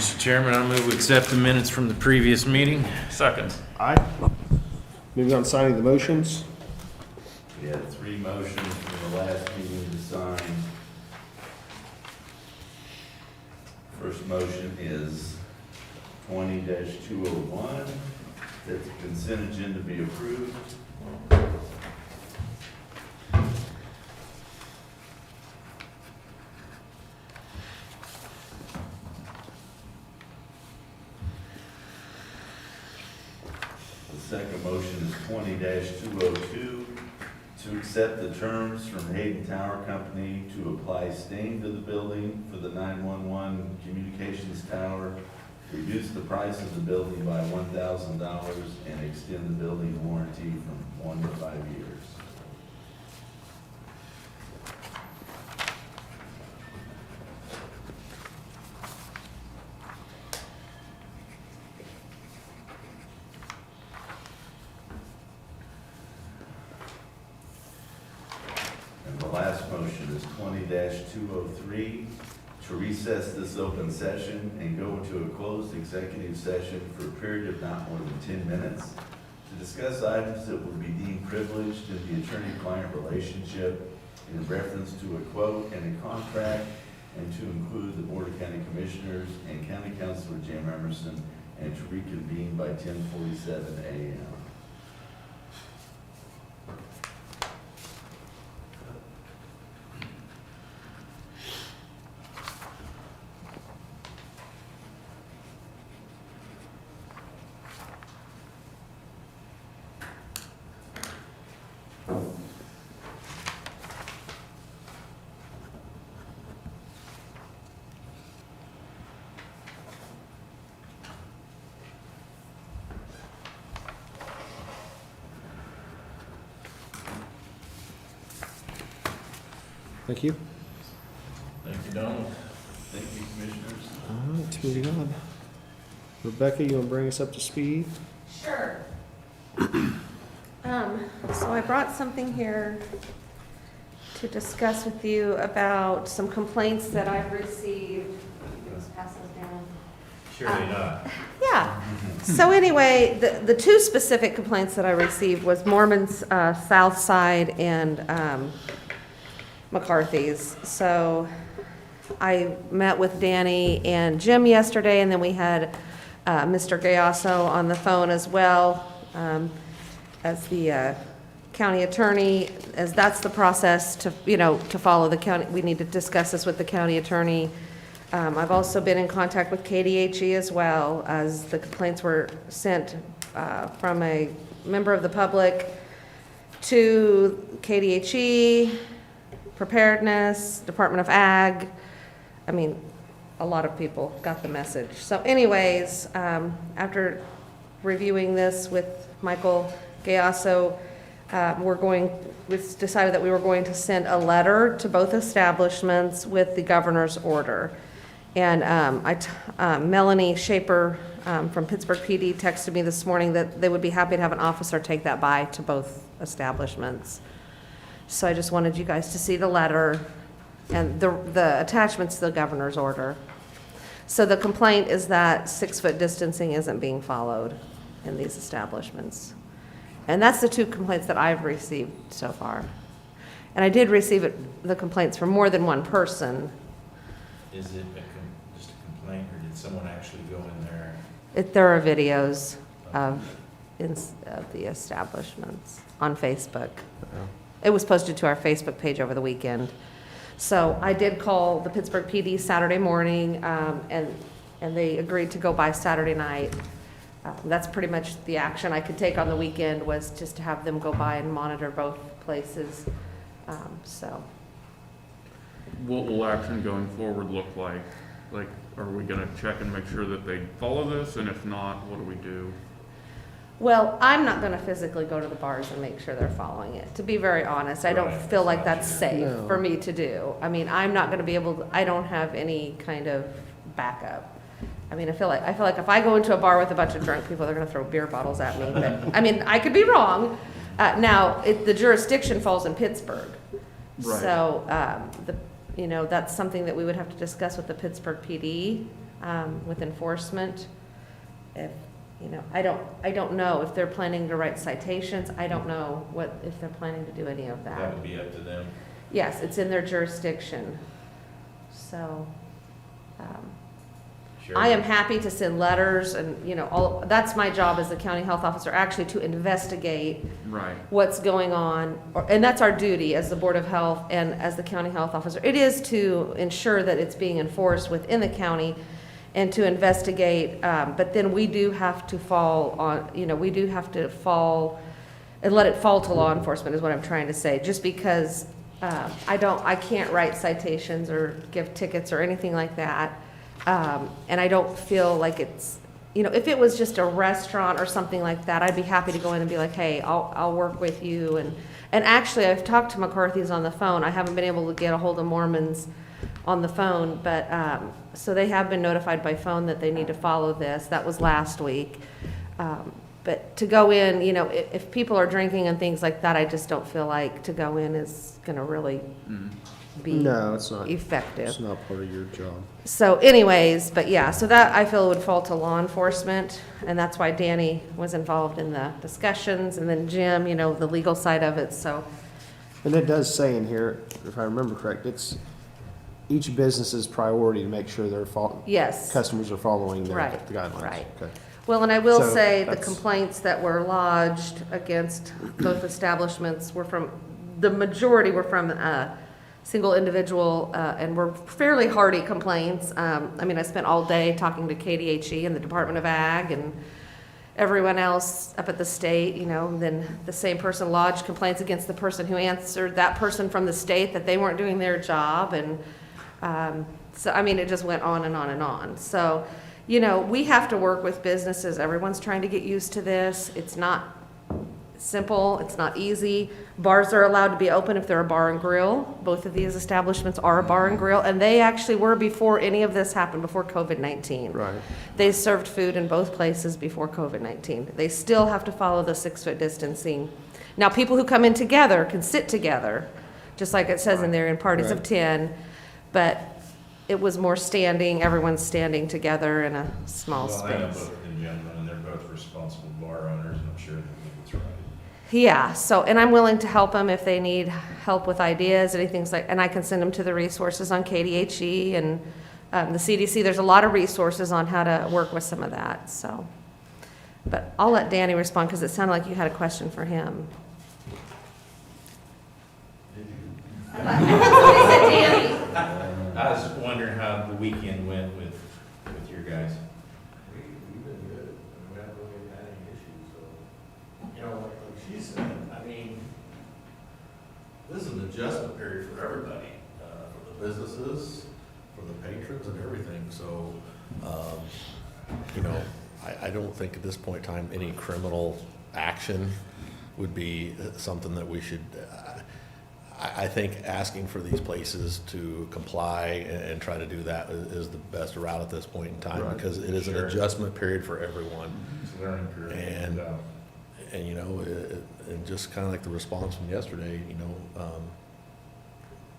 Mr. Chairman, I move we accept the minutes from the previous meeting. Second. Aye. Moving on to signing the motions. We had 3 motions from the last meeting to sign. First motion is 20-201, that the consent agenda be approved. The second motion is 20-202, to accept the terms from Hayden Tower Company to apply stain to the building for the 911 communications tower, reduce the price of the building by $1,000, and extend the building warranty from 1 to 5 years. And the last motion is 20-203, to recess this open session and go into a closed executive session for a period of not more than 10 minutes to discuss items that would be deemed privileged in the attorney-client relationship in reference to a quote and a contract, and to include the Board of County Commissioners and County Councilor Jim Emerson, and to reconvene by 10:47 a.m. Thank you. Thank you, Donald. Thank you, Commissioners. All right, moving on. Rebecca, you want to bring us up to speed? Sure. So I brought something here to discuss with you about some complaints that I've received. Let's pass those down. Surely not. Yeah. So anyway, the two specific complaints that I received was Mormon's South Side and McCarthy's. So I met with Danny and Jim yesterday, and then we had Mr. Gayasso on the phone as well, as the county attorney, as that's the process to, to follow the county. We need to discuss this with the county attorney. I've also been in contact with KDHE as well, as the complaints were sent from a member of the public to KDHE, Preparedness, Department of Ag. I mean, a lot of people got the message. So anyways, after reviewing this with Michael Gayasso, we decided that we were going to send a letter to both establishments with the governor's order. And Melanie Shaper from Pittsburgh PD texted me this morning that they would be happy to have an officer take that by to both establishments. So I just wanted you guys to see the letter and the attachments to the governor's order. So the complaint is that 6-foot distancing isn't being followed in these establishments. And that's the two complaints that I've received so far. And I did receive the complaints from more than one person. Is it just a complaint, or did someone actually go in there? There are videos of the establishments on Facebook. It was posted to our Facebook page over the weekend. So I did call the Pittsburgh PD Saturday morning, and they agreed to go by Saturday night. That's pretty much the action I could take on the weekend, was just to have them go by and monitor both places. So What will action going forward look like? Like, are we gonna check and make sure that they follow this, and if not, what do we do? Well, I'm not going to physically go to the bars and make sure they're following it. To be very honest, I don't Right, feel like that's that's not safe No. for me to do. I mean, I'm not going to be able to, I don't have any kind of backup. I mean, I feel like if I go into a bar with a bunch of drunk people, they're going to throw beer bottles at me. But I mean, I could be wrong. Now, the jurisdiction falls in Pittsburgh. Right. So, that's something that we would have to discuss with the Pittsburgh PD, with enforcement. If, I don't know if they're planning to write citations. I don't know if they're planning to do any of That that. would be up to them. Yes, it's in their jurisdiction. So, Sure. I am happy to send letters and, that's my job as the county health officer, actually to investigate Right. what's going on. And that's our duty as the Board of Health and as the county health officer. It is to ensure that it's being enforced within the county and to investigate. But then we do have to fall and let it fall to law enforcement is what I'm trying to say. Just because I can't write citations or give tickets or anything like that. And I don't feel like it's, if it was just a restaurant or something like that, I'd be happy to go in and be like, hey, I'll work with you. And actually, I've talked to McCarthy's on the phone. I haven't been able to get a hold of Mormons on the phone, but, so they have been notified by phone that they need to follow this. That was last week. But to go in, if people are drinking and things like that, I just don't feel like to go in is gonna really be No, it's not. effective. It's not part of your job. So anyways, but yeah, so that I feel would fall to law enforcement, and that's why Danny was involved in the discussions, and then Jim, the legal side of it, so. And it does say in here, if I remember correct, it's each business's priority to make sure their Yes. customers are following the Right, guidelines. right. Okay. Well, and I will So say the that's- complaints that were lodged against both establishments the majority were from a single individual, and were fairly hearty complaints. I spent all day talking to KDHE and the Department of Ag and everyone else up at the state, and then the same person lodged complaints against the person who answered that person from the state that they weren't doing their job. And so, it just went on and on and on. So, we have to work with businesses. Everyone's trying to get used to this. It's not simple. It's not easy. Bars are allowed to be open if they're a bar and grill. Both of these establishments are a bar and grill, and they actually were before any of this happened, before COVID-19. Right. They served food in both places before COVID-19. They still have to follow the 6-foot distancing. Now, people who come in together can sit together, just like it says in there, in parties of Right. 10, but it was more standing, everyone's standing together in a small Well, I know space. both the gentlemen, and they're both responsible bar owners, and I'm sure they think it's right. Yeah, so, and I'm willing to help them if they need help with ideas, anything like, and I can send them to the resources on KDHE and the CDC. There's a lot of resources on how to work with some of that, so. But I'll let Danny respond, because it sounded like you had a question for him. I was wondering how the weekend went with your guys. We've been good. We haven't really had any issues, so. Like she said, this is an adjustment period for everybody, for the businesses, for the patrons and everything, so, I don't think at this point in time, any criminal action would be something that we should, I think asking for these places to comply and try to do that is the best route at this point in time, Right. because it is an Sure. adjustment period for everyone. It's a learning curve. And- And just kind of like the response from yesterday,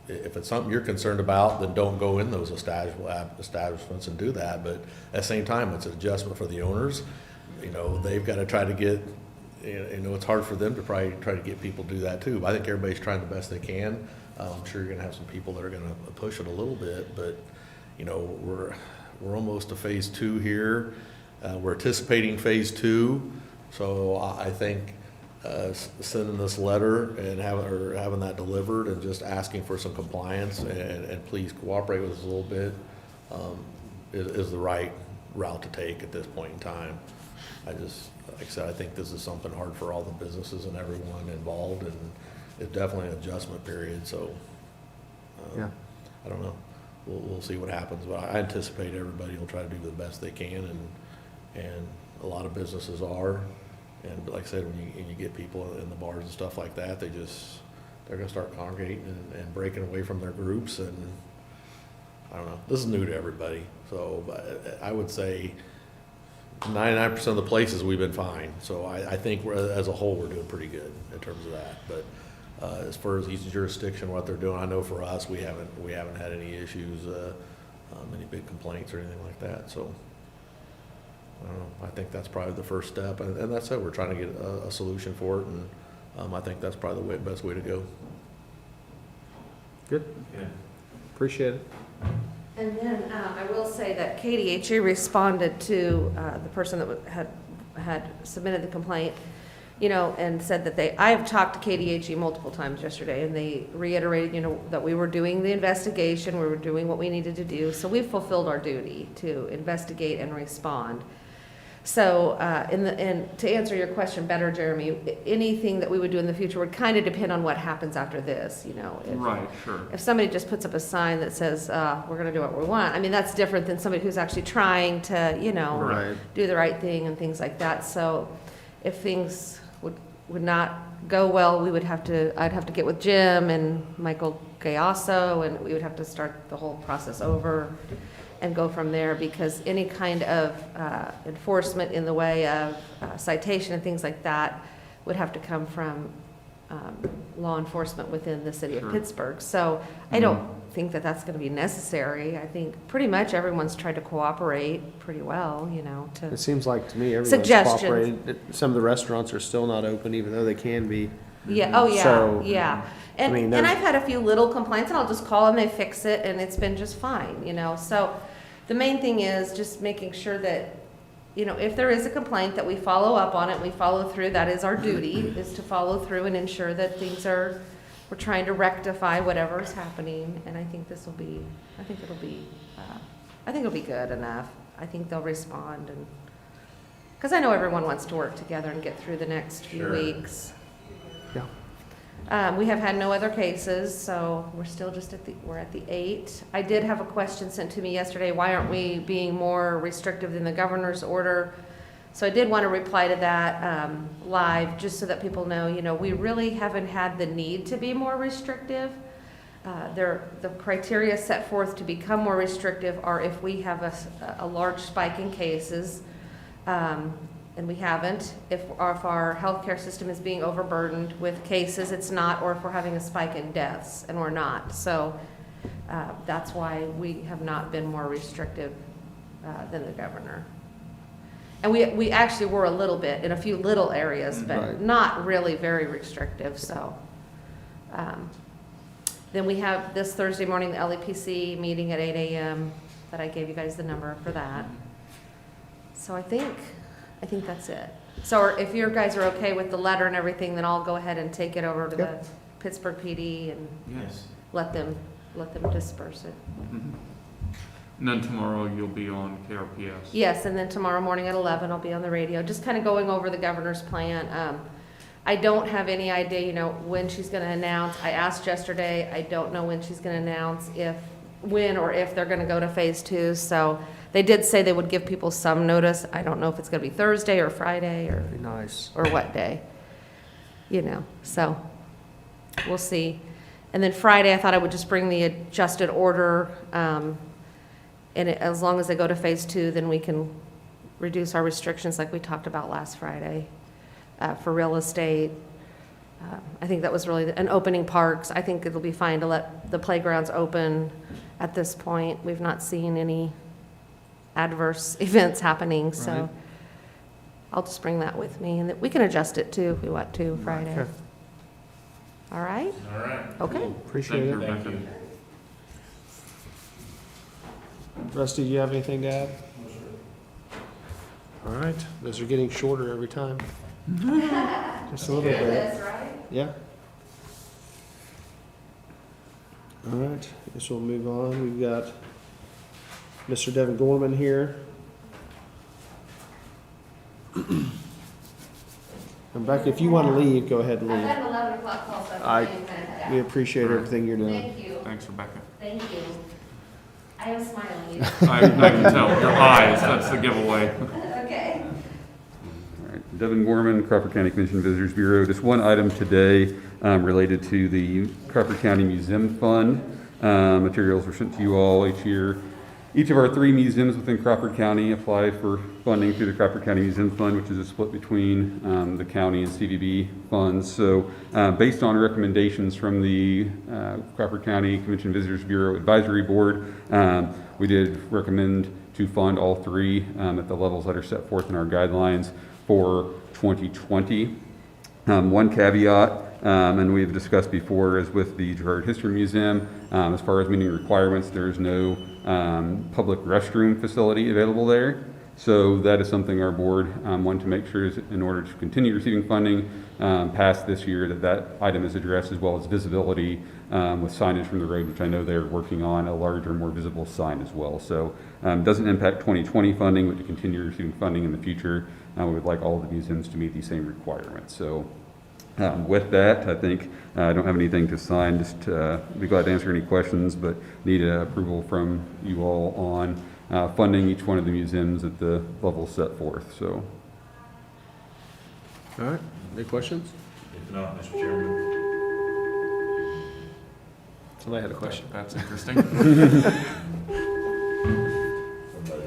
if it's something you're concerned about, then don't go in those establishments and do that. But at the same time, it's an adjustment for the owners. They've got to try to get, it's hard for them to probably try to get people to do that too. But I think everybody's trying the best they can. I'm sure you're going to have some people that are going to push it a little bit, but we're almost to phase 2 here. We're anticipating phase 2. So I think sending this letter and having that delivered and just asking for some compliance and please cooperate with us a little bit is the right route to take at this point in time. Like I said, I think this is something hard for all the businesses and everyone involved, and it's definitely an adjustment period. So Yeah. I don't know. We'll see what happens, but I anticipate everybody will try to do the best they can, and a lot of businesses are. And like I said, when you get people in the bars and stuff like that, they're gonna start congregating and breaking away from their groups, and I don't know. This is new to everybody, so but I would say 99% of the places we've been fine. So I think as a whole, we're doing pretty good in terms of that. But as far as each jurisdiction, what they're doing, I know for us, we haven't had any issues any big complaints or anything like that, so. I don't know, I think that's probably the first step, and that's it, we're trying to get a solution for it, and I think that's probably the best way to go. Good, Good. appreciate it. And then I will say that KDHE responded to the person that had submitted the complaint, you know, and said that I have talked to KDHE multiple times yesterday, and they reiterated, you know, that we were doing the investigation, we were doing what we needed to do, so we've fulfilled our duty to investigate and respond. So, and to answer your question better, Jeremy, anything that we would do in the future would kind of depend on what happens after this, you know. Right, sure. If somebody just puts up a sign that says, we're gonna do what we want, I mean, that's different than somebody who's actually trying to, you know, Right. do the right thing and things like that. So if things would not go well, I'd have to get with Jim and Michael Gayasso, and we would have to start the whole process over and go from there, because any kind of enforcement in the way of citation and things like that would have to come from law enforcement within the city of Sure. Pittsburgh. So I don't think that that's going to be necessary. I think pretty much everyone's tried to cooperate pretty well, you know, to. It seems like to me everyone's Suggestions. cooperated. Some of the restaurants are still not open, even though they can be. Yeah, oh, yeah, So, yeah. I mean, And there's- I've had a few little complaints, and I'll just call them, they fix it, and it's been just fine, you know? So the main thing is just making sure that, you know, if there is a complaint, that we follow up on it, we follow through. That is our duty, is to follow through and ensure that we're trying to rectify whatever is happening. And I think it'll be good enough. I think they'll respond, and, because I know everyone wants to work together and get through the next few Sure. weeks. Yeah. We have had no other cases, so we're still just we're at the 8. I did have a question sent to me yesterday, why aren't we being more restrictive than the governor's order? So I did want to reply to that live, just so that people know, you know, we really haven't had the need to be more restrictive. The criteria set forth to become more restrictive are if we have a large spike in cases, and we haven't. If our healthcare system is being overburdened with cases, it's not, or if we're having a spike in deaths, and we're not. So that's why we have not been more restrictive than the governor. And we actually were a little bit in a few little areas, but Right. not really very restrictive, so. Then we have this Thursday morning, the LEPC meeting at 8 a.m. that I gave you guys the number for that. So I think that's it. So if you guys are okay with the letter and everything, then I'll go ahead and take it over to the Pittsburgh PD and Yes. let them disperse it. Mhm. And then tomorrow you'll be on KRPS. Yes, and then tomorrow morning at 11, I'll be on the radio, just kind of going over the governor's plan. I don't have any idea, you know, when she's going to announce. I asked yesterday, I don't know when she's going to announce, when or if they're going to go to phase 2. So they did say they would give people some notice. I don't know if it's going to be Thursday or Friday or Be nice. what day, you know, so we'll see. And then Friday, I thought I would just bring the adjusted order, and as long as they go to phase 2, then we can reduce our restrictions like we talked about last Friday for real estate. I think that was really, and opening parks. I think it'll be fine to let the playgrounds open at this point. We've not seen any adverse events happening, so Right. I'll just bring that with me, and we can adjust it too if we want to Friday. Okay. All right? All right. Okay. Appreciate Thank you, it. Thank Rebecca. you. Rusty, do you have anything to add? All right, those are getting shorter every time. Just a little bit. right? Yeah. All right, guess we'll move on. We've got Mr. Devin Gorman here. And Becky, if you want to leave, go ahead and I've leave. had an 11 o'clock call, so I- I'm kind of head We out. appreciate everything you're doing. Thank you. Thanks, Rebecca. Thank you. I am smiling. I can tell, your eyes, that's the giveaway. Okay. All right. Devin Gorman, Crawford County Commission Visitors Bureau. Just one item today related to the Crawford County Museum Fund. Materials are sent to you all each year. Each of our 3 museums within Crawford County apply for funding through the Crawford County Museum Fund, which is a split between the county and CVB funds. So based on recommendations from the Crawford County Convention Visitors Bureau Advisory Board, we did recommend to fund all 3 at the levels that are set forth in our guidelines for 2020. One caveat, and we've discussed before, is with the Girard History Museum. As far as meeting requirements, there is no public restroom facility available there. So that is something our board wanted to make sure is, in order to continue receiving funding past this year, that item is addressed, as well as visibility with signage from the road, which I know they're working on a larger, more visible sign as well. So it doesn't impact 2020 funding, but to continue receiving funding in the future, we would like all of the museums to meet these same requirements. So with that, I think I don't have anything to sign. Just be glad to answer any questions, but need approval from you all on funding each one of the museums at the level set forth. So, All right, any questions? If not, Mr. Chairman, Somebody had a question. That's interesting. Somebody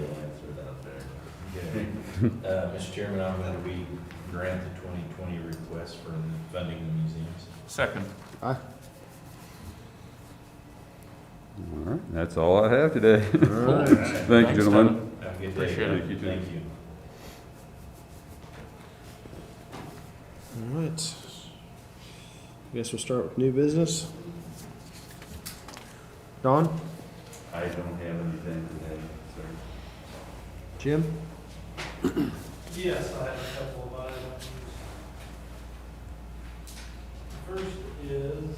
will answer it out there. Mr. Chairman, I'm going to grant the 2020 request for funding the museums. Second. Aye. all right, that's all I have today. All right. Thank you, Thanks, gentlemen. Have a good day. Appreciate it. Thank you, too. Thank you. All right. I guess we'll start with new business. Don? I don't have anything today, sir. Jim? Yes, I have a couple of items. First is,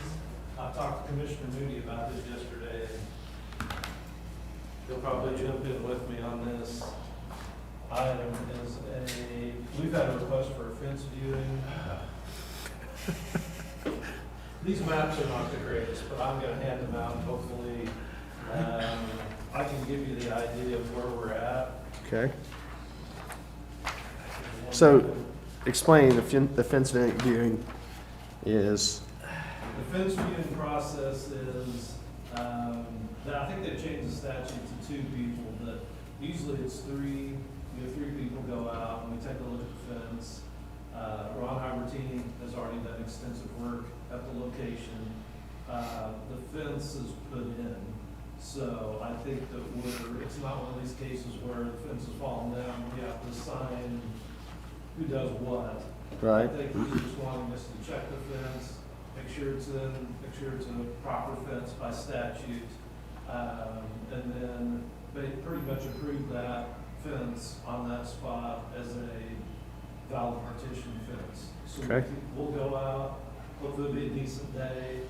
I talked to Commissioner Moody about this yesterday. He'll probably jump in with me on this. Item is we've had a request for a fence viewing. These maps are not the greatest, but I'm gonna hand them out and hopefully, I can give you the idea of where we're at. Okay. So, explain the fence viewing is, The fence viewing process is, I think they've changed the statute to 2 people, but usually it's 3, 3 people go out and we take a look at the fence. Ron Hybertini has already done extensive work at the location. The fence is put in, so I think that it's not one of these cases where the fence is falling down, we have to assign who does what. right? I think he's just wanting us to check the fence, make sure it's a proper fence by statute, and then they pretty much approve that fence on that spot as a valid partition fence. So Okay. we'll go out, hopefully it'll be a decent day,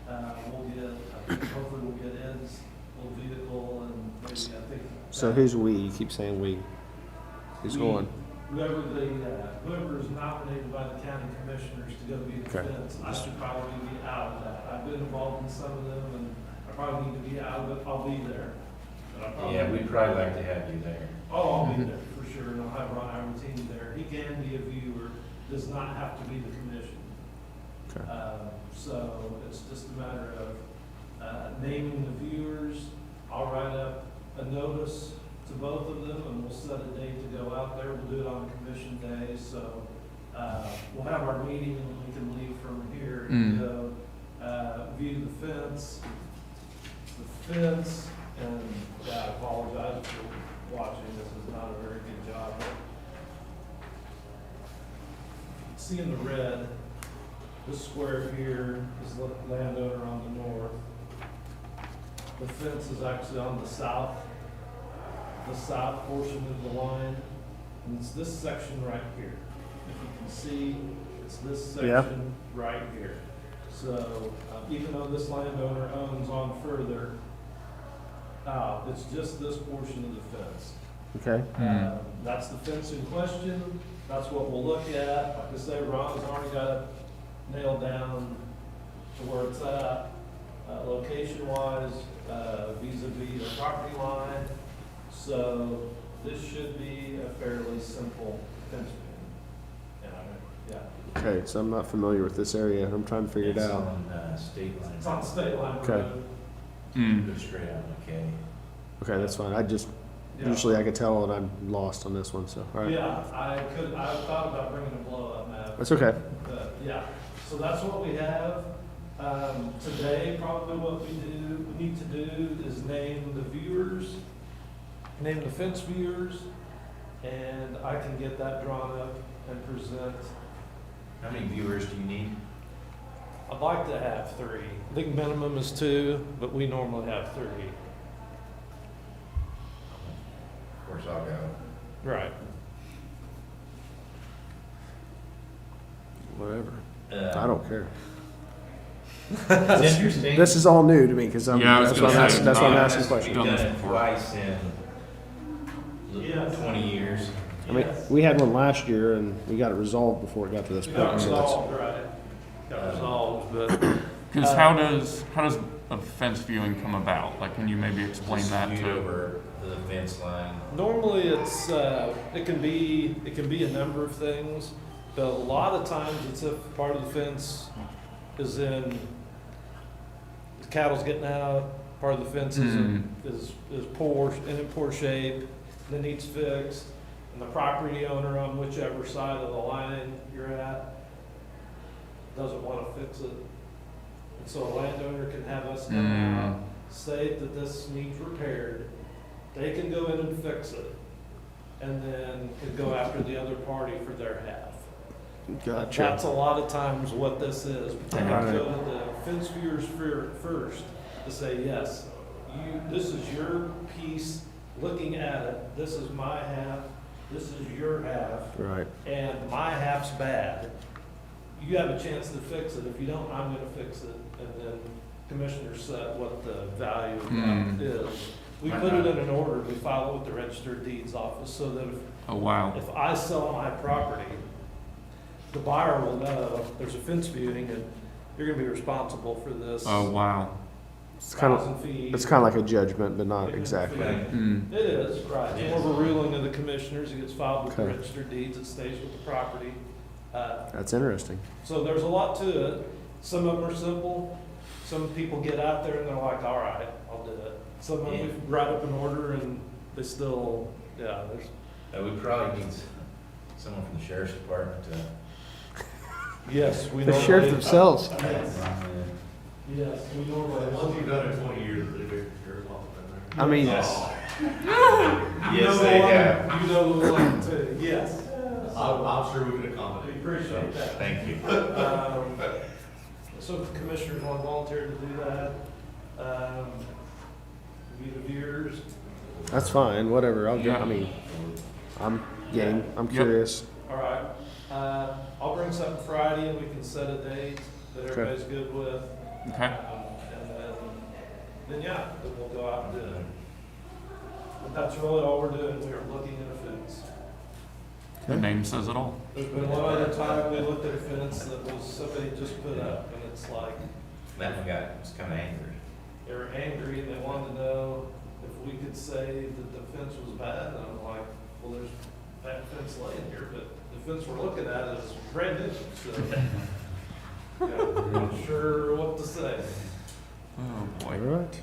hopefully we'll get Ed's little vehicle and maybe, I think. So who's we? You keep saying we. Who's going? Whoever is nominated by the county commissioners to go be the Okay. fence, I should probably be out of that. I've been involved in some of them, and I probably need to be out of it. I'll be there. But I probably- Yeah, we'd probably like to have you there. Oh, I'll be there for sure, and I'll have Ron Ivertini there. He can be a viewer, does not have to be the commission. Okay. So it's just a matter of naming the viewers. I'll write up a notice to both of them, and we'll set a date to go out there. We'll do it on commission day, so we'll have our meeting, and we can leave from here and go view the fence. And I apologize for watching, this is not a very good job. See in the red, this square here is the landowner on the north. The fence is actually on the south portion of the line, and it's this section right here. If you can see, it's this section right here. So even though this landowner owns on further, it's just this portion of the fence. Okay. That's the fence in question. That's what we'll look at. Like I say, Ron's already got it nailed down to where it's at, location-wise, vis-a-vis the property line. So this should be a fairly simple fence viewing. Yeah. Okay, so I'm not familiar with this area. I'm trying to figure it It's out. on state line. It's on State Line Okay. Road. Go straight out of McKay. Okay, that's fine. Yeah. Usually I could tell and I'm lost on this one, so, all right. Yeah, I thought about bringing a blow-up map. That's okay. But, yeah, so that's what we have. Today, probably what we need to do is name the viewers, name the fence viewers, and I can get that drawn up and present. How many viewers do you need? I'd like to have 3. I think minimum is 2, but we normally have 3. Of course, I'll go. Right. Whatever. I don't care. It's interesting. This is all new to me, because Yeah, I was that's why I'm gonna asking, say, that's why I'm no, asking We've questions. We've done done this it before. twice in Yes. 20 years. I mean, we had one last year and we got it resolved before it got to this We got point. so that's- resolved, right. Got resolved, but. Because how does a fence viewing come about? Like, can you maybe explain Just that viewed to? over the fence line. Normally, it can be a number of things, but a lot of times it's if part of the fence is in, the cattle's getting out, part of the fence is in poor shape, that needs fixed, and the property owner on whichever side of the line you're at doesn't wanna fix it. And so a landowner can have us come out, state that this needs repaired, they can go in and fix it, and then can go after the other party for their half. Gotcha. That's a lot of times what this is. But they have to go Right. to the fence viewers first to say, yes, this is your piece, looking at it, this is my half, this is your half, Right. and my half's bad. You have a chance to fix it. If you don't, I'm gonna fix it. And then commissioners set what the value of that is. We put it in an order, we file it with the Register of Deeds office, so that Oh, wow. if I sell my property, the buyer will know there's a fence viewing and you're gonna be responsible for this Oh, wow. It's kind of, 1,000 feet. it's kind of like a judgment, but not exactly. It is, right. It's more of a ruling of the commissioners. It gets filed with the Okay. Register of Deeds. It stays with the property. That's interesting. So there's a lot to it. Some of them are simple. Some people get out there and they're like, all right, I'll do it. Some of them we write up an order and they still, yeah, there's, We probably need someone from the sheriff's department to. yes, we The normally. sheriff themselves. Yes, we normally. Once you've done it 20 years, you're responsible. I mean, Yes. You Yes, know they the one- have. You know the one too, yes. I'm sure we can We accommodate. appreciate that. Thank you. So if the commissioners want to volunteer to do that, be the viewers. that's fine, whatever. I'll get, I Yeah. mean, I'm game. I'm Yep. curious. All right. I'll bring something Friday and we can set a date that everybody's good with. Okay. And then yeah, then we'll go out and do it. But that's really all we're doing. We are looking at a fence. The name says it all. There's been one other time we looked at a fence that was somebody just put up and it's like, That one was kind of angry. they were angry and they wanted to know if we could say that the fence was bad. And I'm like, well, there's that fence laying here, but the fence we're looking at is brand new, so. Yeah, I'm not sure what to say. Oh, All boy. right.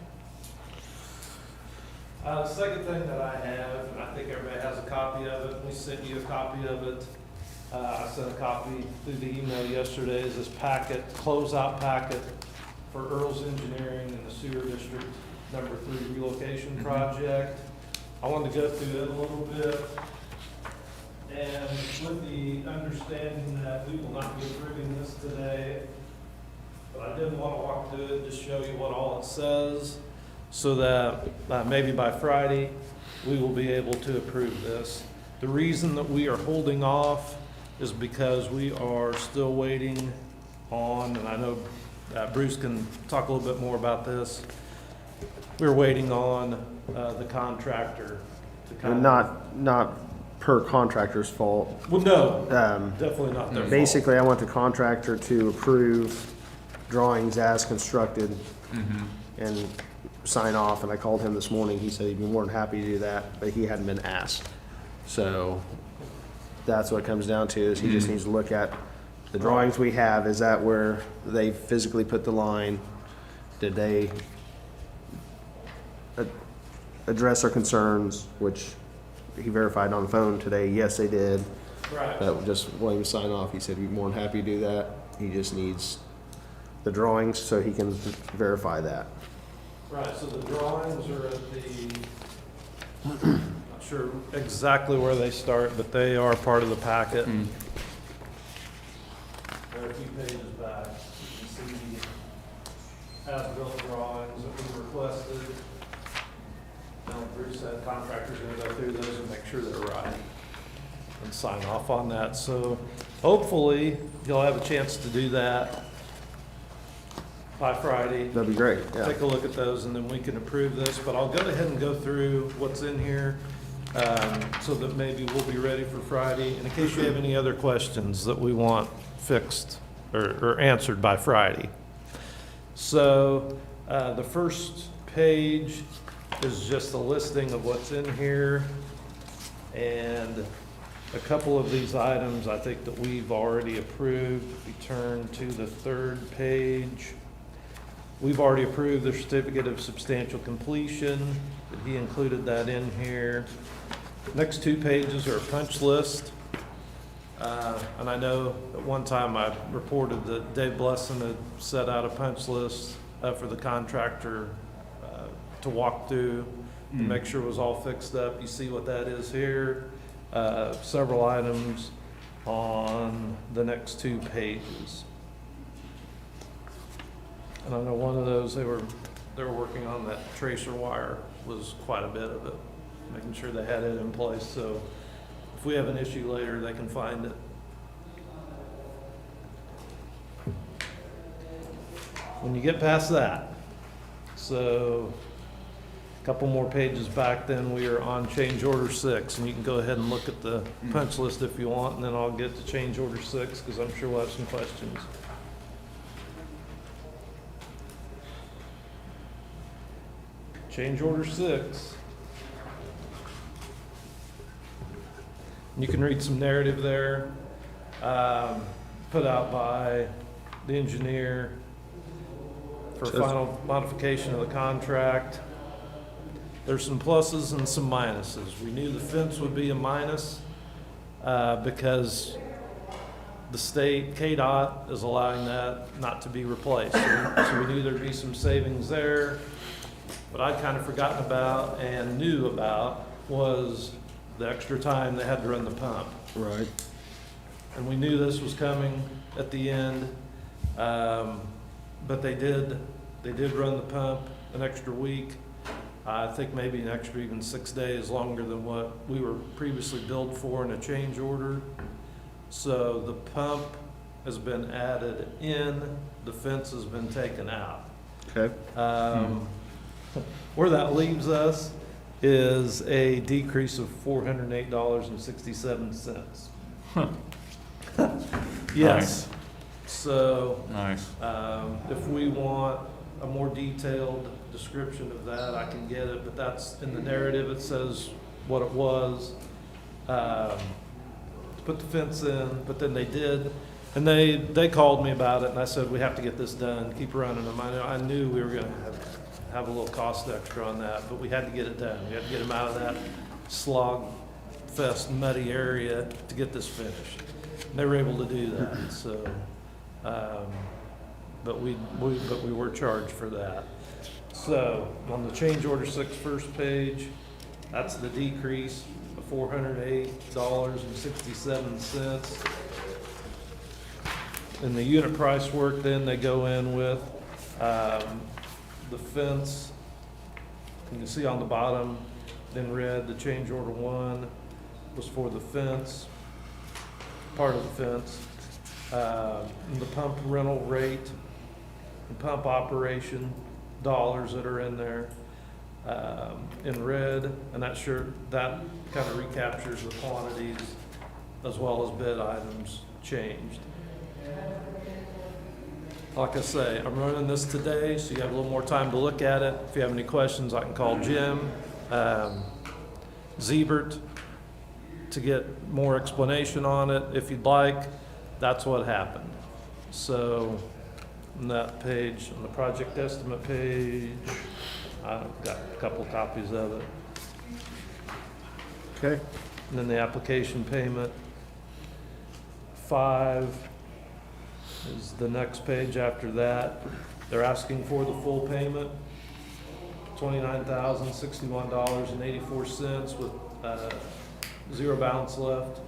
The second thing that I have, and I think everybody has a copy of it, we sent you a copy of it. I sent a copy through the email yesterday, is this packet, closeout packet for Earl's Engineering and the Sewer District Number 3 relocation project. I wanted to go through it a little bit. And with the understanding that we will not be approving this today, but I did want to walk through it, just show you what all it says, so that maybe by Friday, we will be able to approve this. The reason that we are holding off is because we are still waiting on, and I know Bruce can talk a little bit more about this, we're waiting on the contractor to kind of. Not per contractor's fault. Well, no, Um, definitely not their fault. Basically, I want the contractor to approve drawings as constructed and sign off, and I called him this morning, he said he'd be more than happy to do that, but he hadn't been asked. So, that's what it comes down to, is he just needs to look at the drawings we have, is that where they physically put the line? Did they address our concerns, which he verified on the phone today, yes, they did. Right. That just William sign off, he said he'd be more than happy to do that. He just needs the drawings so he can verify that. Right, so the drawings are at the, not sure exactly where they start, but they are part of the packet. Hmm. They're a few pages back. You can see the as-built drawings that we requested. Now, Bruce said contractor's gonna go through those and make sure they're right and sign off on that. So hopefully, you'll have a chance to do that by Friday. That'd be great, yeah. Take a look at those, and then we can approve this, but I'll go ahead and go through what's in here, so that maybe we'll be ready for Friday. And in case you have any other questions that we want fixed or answered by Friday. So, the first page is just a listing of what's in here. And a couple of these items I think that we've already approved. If we turn to the third page, we've already approved the certificate of substantial completion, but he included that in here. Next two pages are a punch list. And I know at one time I reported that Dave Blesson had set out a punch list for the contractor to walk through and make sure it was all fixed up. You see what that is here. Several items on the next two pages. And I know one of those, they were working on that tracer wire, was quite a bit of it, making sure they had it in place, so if we have an issue later, they can find it. When you get past that, so a couple more pages back, then we are on change order 6, and you can go ahead and look at the punch list if you want, and then I'll get to change order 6, because I'm sure we'll have some questions. Change order 6. You can read some narrative there, put out by the engineer for final modification of the contract. There's some pluses and some minuses. We knew the fence would be a minus because the state, KDOT, is allowing that not to be replaced. So we knew there'd be some savings there. What I'd kind of forgotten about and knew about was the extra time they had to run the pump. Right. And we knew this was coming at the end, but they did run the pump an extra week. I think maybe an extra even 6 days longer than what we were previously billed for in a change order. So the pump has been added in, the fence has been taken out. Okay. Where that leaves us is a decrease of $408.67. Yes. So, Nice. if we want a more detailed description of that, I can get it, but that's in the narrative, it says what it was. To put the fence in, but then they did, and they called me about it, and I said, we have to get this done, keep running them. I knew we were gonna have a little cost extra on that, but we had to get it done. We had to get them out of that slog fest muddy area to get this finished. And they were able to do that, so, but we were charged for that. So, on the change order 6 first page, that's the decrease of $408.67. And the unit price work, then they go in with, the fence. You can see on the bottom, in red, the change order 1 was for the fence, part of the fence. And the pump rental rate, and pump operation dollars that are in there, in red, and that kind of recaptures the quantities as well as bid items changed. Like I say, I'm running this today, so you have a little more time to look at it. If you have any questions, I can call Jim Ziebert to get more explanation on it. If you'd like, that's what happened. So, on that page, on the project estimate page, I've got a couple copies of it. Okay, And then the application payment. 5 is the next page after that. They're asking for the full payment, $29,061.84 with zero balance left.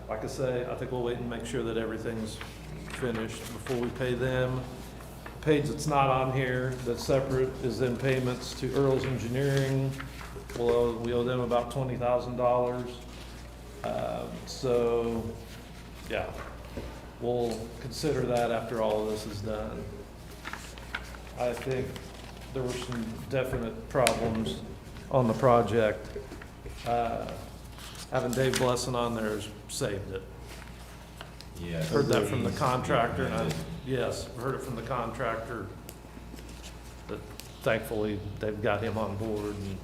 Like I say, I think we'll wait and make sure that everything's finished before we pay them. Page that's not on here, that's separate, is then payments to Earl's Engineering. We owe them about $20,000. So, yeah, we'll consider that after all of this is done. I think there were some definite problems on the project. Having Dave Blessing on there has saved it. Yeah. Heard that from the contractor, and yes, heard it from the contractor. But thankfully, they've got him on board and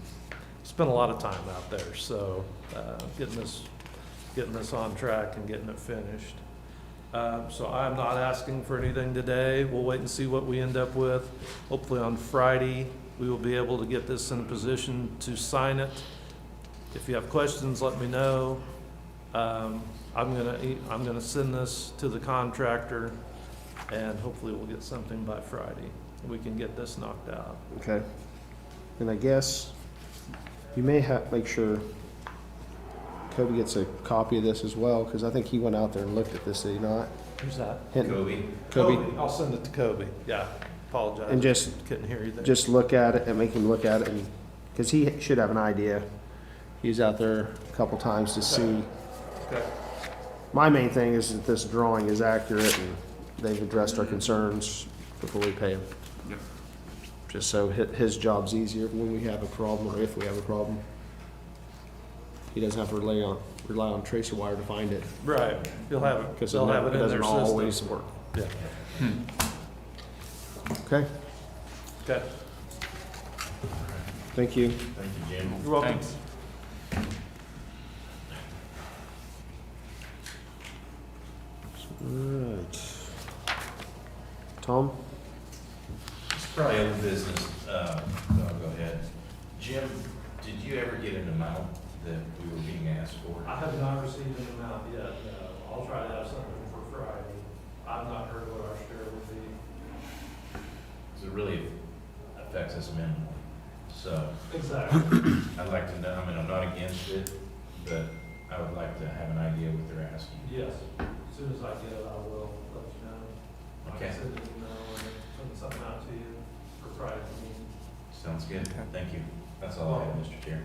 spent a lot of time out there, so, getting this on track and getting it finished. So I'm not asking for anything today. We'll wait and see what we end up with. Hopefully on Friday, we will be able to get this in a position to sign it. If you have questions, let me know. I'm gonna send this to the contractor, and hopefully we'll get something by Friday. We can get this knocked out. okay. And I guess you may make sure Kobe gets a copy of this as well, because I think he went out there and looked at this, did he not? Who's that? Hinton. Kobe? Kobe, I'll send it to Kobe, yeah. Apologize. and just Couldn't hear you there. look at it and make him look at it, and, because he should have an idea. He was out there a couple times to see. Okay. My main thing is that this drawing is accurate and they've addressed our concerns before we pay him. Yep. Just so his job's easier when we have a problem, or if we have a problem. He doesn't have to rely on Tracy Wire to find it, Right, you'll have it, because they'll have it in their doesn't always system. work. Yeah, Okay, okay. thank you. Thank you, Jim. You're welcome. Thanks. Alright. Tom? It's probably other business, I'll go ahead. Jim, did you ever get an amount that we were being asked for? I have not received an amount yet, no. I'll try to have something for Friday. I've not heard what our share would be. Because it really affects us minimally. So Exactly. I'd like to know, I mean, I'm not against it, but I would like to have an idea what they're asking. Yes, as soon as I get it, I will let you know. Okay. I'll send an email and send something out to you for Friday meeting. Sounds good. Thank you. That's all I have, Mr. Chair.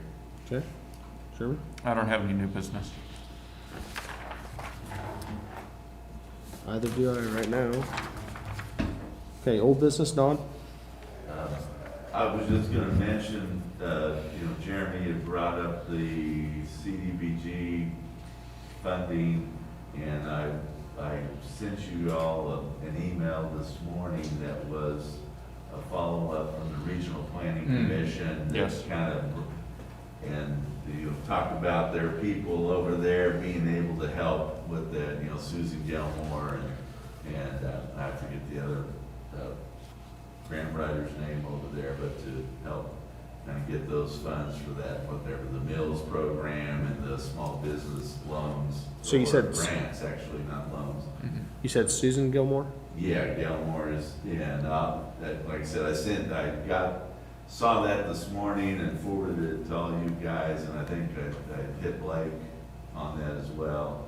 Okay. Sherman? I don't have any new business. Either do I right now. Okay, old business, Don? I was just gonna mention, Jeremy had brought up the CDBG funding, and I sent you all an email this morning that was a follow-up from the Regional Planning Commission. Yes. Kind of, and, talk about their people over there being able to help with the, Susan Gilmore and I forget the other, grant writer's name over there, but to help kind of get those funds for that, whatever, the Mills program and the small business loans. So you or said- grants, actually, not loans. You said Susan Gilmore? Yeah, Gilmore is, and, like I said, saw that this morning and forwarded it to all you guys, and I think I hit Blake on that as well,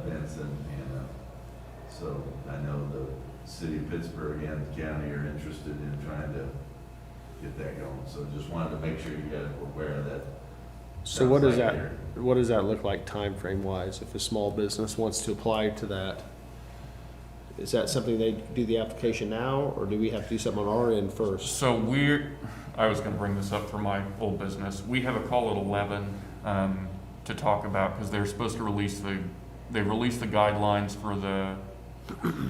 Benson, and, so I know the city of Pittsburgh and the county are interested in trying to get that going, so just wanted to make sure you guys were aware of that. So what does Sounds that, like what does that look like time frame wise, if a small business wants to apply to that? Is that something they do the application now, or do we have to do something on our end first? So I was gonna bring this up for my old business. We have a call at 11, to talk about, because they're supposed to they released the guidelines for the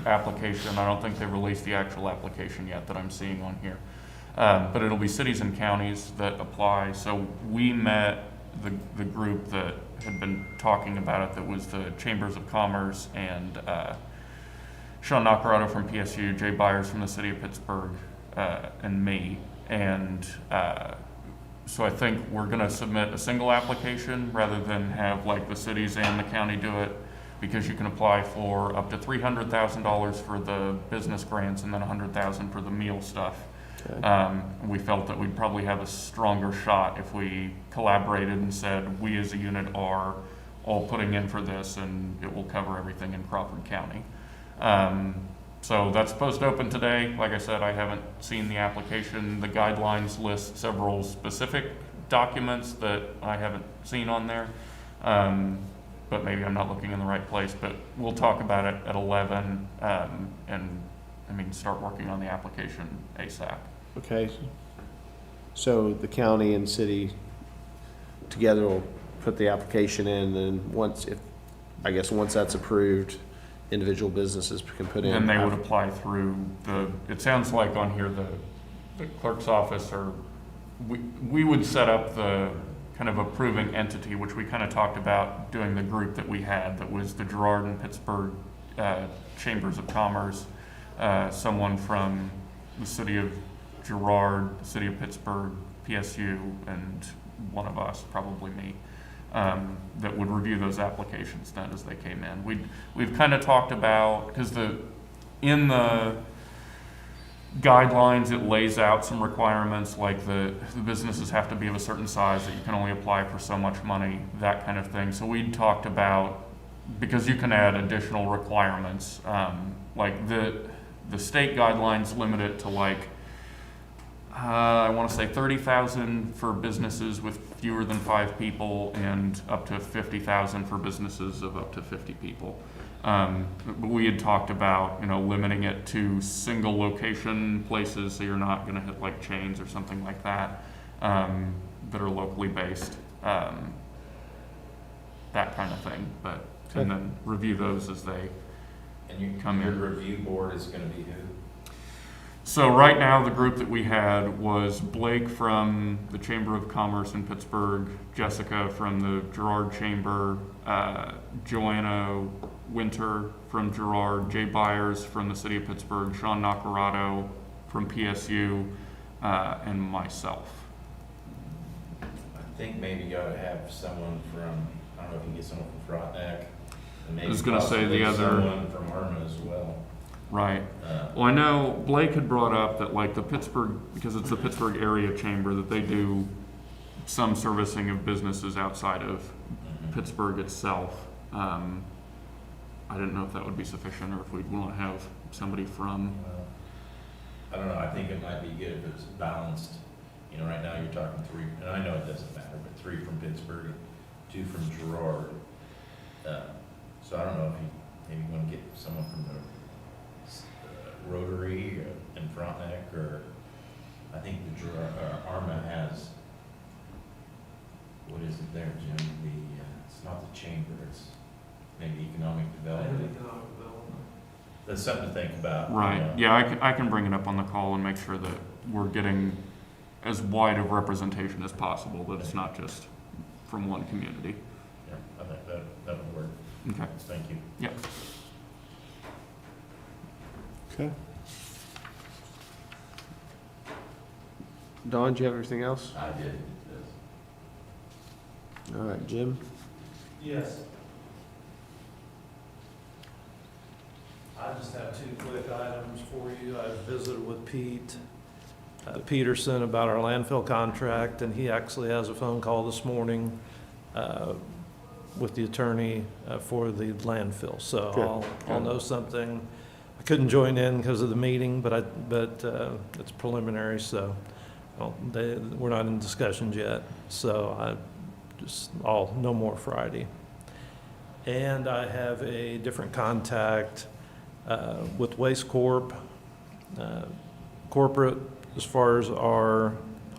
application. I don't think they released the actual application yet that I'm seeing on here. But it'll be cities and counties that apply. So we met the group that had been talking about it, that was the Chambers of Commerce and, Sean Nacarado from PSU, Jay Byers from the city of Pittsburgh, and me. And So I think we're gonna submit a single application rather than have like the cities and the county do it, because you can apply for up to $300,000 for the business grants and then $100,000 for the meal stuff. We felt that we'd probably have a stronger shot if we collaborated and said, we as a unit are all putting in for this and it will cover everything in Crawford County. So that's supposed to open today. Like I said, I haven't seen the application. The guidelines list several specific documents that I haven't seen on there. But maybe I'm not looking in the right place, but we'll talk about it at 11, and start working on the application ASAP. Okay. So the county and city together will put the application in, and once that's approved, individual businesses can put in. Then they would apply through it sounds like on here, the clerk's office, or we would set up the kind of approving entity, which we kind of talked about doing the group that we had, that was the Girard and Pittsburgh Chambers of Commerce, someone from the city of Girard, the city of Pittsburgh, PSU, and one of us, probably me. That would review those applications then as they came in. We've kind of talked about, because in the guidelines, it lays out some requirements, like the businesses have to be of a certain size, that you can only apply for so much money, that kind of thing. So we talked about, because you can add additional requirements, like the state guidelines limit it to like, I want to say 30,000 for businesses with fewer than 5 people and up to 50,000 for businesses of up to 50 people. But we had talked about, limiting it to single location places, so you're not going to hit like chains or something like that, that are locally based, that kind of thing. And then review those as they come your in. review board is gonna be who? So right now, the group that we had was Blake from the Chamber of Commerce in Pittsburgh, Jessica from the Girard Chamber, Joanna Winter from Girard, Jay Byers from the city of Pittsburgh, Sean Nacarado from PSU, and myself. I think maybe you ought to have someone from, I don't know if you can get someone from Frontenac. And maybe I was gonna say the possibly other- someone from Arma as well. Right. Well, I know Blake had brought up that like the Pittsburgh, because it's the Pittsburgh area chamber, that they do some servicing of businesses outside of Pittsburgh itself. I didn't know if that would be sufficient or if we'd want to have somebody from. I don't know, I think it might be good if it's balanced. Right now you're talking 3, and I know it doesn't matter, but 3 from Pittsburgh, 2 from Girard. So I don't know if you maybe want to get someone from the Rotary and Frontenac, or I think the Girard, Arma has, what is it there, Jim? It's not the chamber, it's maybe economic development. That's something to think about. Right. Yeah, I can bring it up on the call and make sure that we're getting as wide of representation as possible, that it's not just from one community. Yeah, I think that would work. Okay. Thank you. Yeah. Okay. Don, do you have everything else? I did, yes. All right, Jim? Yes. I just have 2 quick items for you. I visited with Pete Peterson about our landfill contract, and he actually has a phone call this morning with the attorney for the landfill. So Good. I'll know something. I couldn't join in because of the meeting, but it's preliminary, so we're not in discussions yet. So I'll know more Friday. And I have a different contact with Waste Corp, corporate, as far as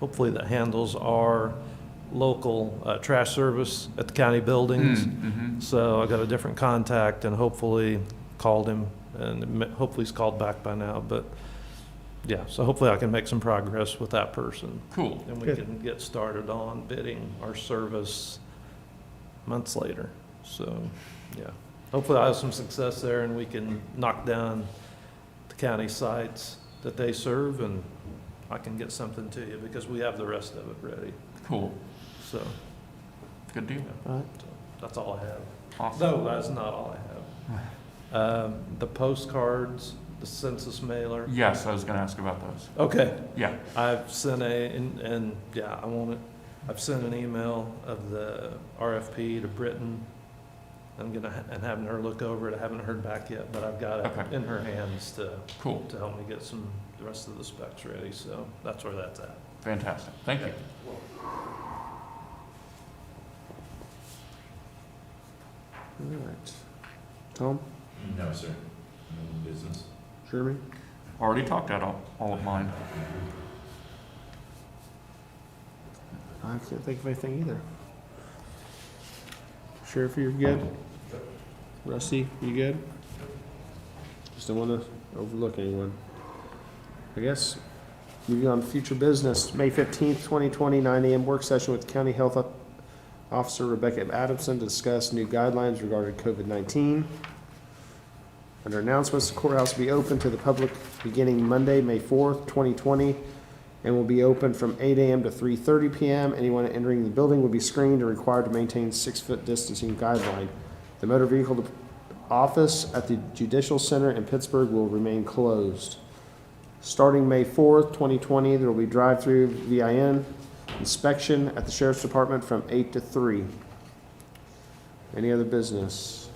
hopefully that handles our local trash service at the county buildings. So I got a different contact and hopefully called him, and hopefully he's called back by now. But yeah, so hopefully I can make some progress with that person. Cool. And we Good. can get started on bidding our service months later. So, yeah, hopefully I'll have some success there and we can knock down the county sites that they serve, and I can get something to you because we have the rest of it ready. Cool, So, good deal. All right. that's all I have. Awesome. No, that's not all I have. The postcards, the census mailer. Yes, I was gonna ask about those. Okay, Yeah, I've sent and yeah, I want it, I've sent an email of the RFP to Britton. I'm and having her look over it. I haven't heard back yet, but I've got it Okay. in her hands cool, to help me get the rest of the specs ready, so that's where that's at. fantastic, thank you. All right. Tom, No, sir. No business. Jeremy? Already talked out all of mine. I can't think of anything either. Sheriff, you're good? Rusty, you good? Just don't want to overlook anyone. I guess, moving on to future business, May 15th, 2020, 9 a.m. work session with County Health Officer Rebecca Adamson to discuss new guidelines regarding COVID-19. Under announcements, the courthouse will be open to the public beginning Monday, May 4th, 2020, and will be open from 8 a.m. to 3:30 p.m. Anyone entering the building will be screened and required to maintain 6-foot distancing guideline. The motor vehicle office at the Judicial Center in Pittsburgh will remain closed. Starting May 4th, 2020, there will be drive-through VIN inspection at the Sheriff's Department from 8 to 3. Any other business?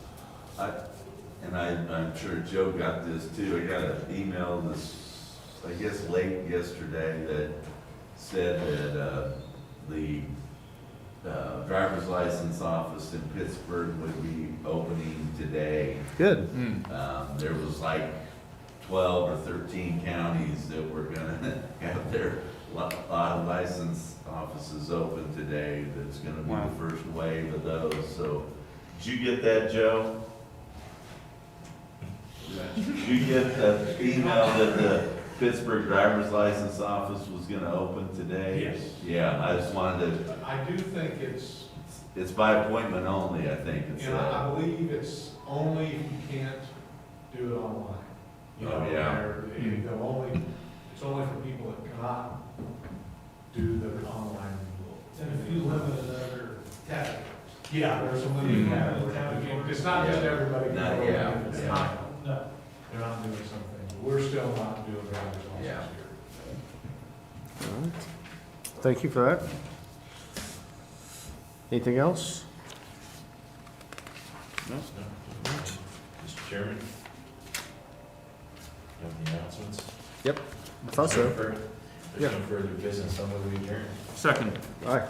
I'm sure Joe got this too. I got an email this, I guess, late yesterday that said that the driver's license office in Pittsburgh would be opening today. Good. There was like 12 or 13 counties that were gonna have their license offices open today. That's gonna be Wow. the first wave of those. So, did you get that, Joe? Did you get the email that the Pittsburgh driver's license office was gonna open today? Yes. Yeah, I just wanted to, I do think it's, it's by appointment only, I think it's, you know, I believe it's only if you can't do it online. You Oh, know, yeah. they'll only, it's only for people that cannot do the online renewal. And if you limit other categories. Yeah, there's some limited categories. It's not just Yeah. everybody. can Not- go yeah, in. It's yeah. not, No. they're not doing something. We're still not doing driver's license Yeah. here. All right. Thank you for that. Anything else? Mr. Chairman? You have any announcements? Yep, I thought so. There's no further business, I'm going to adjourn. Second. All right.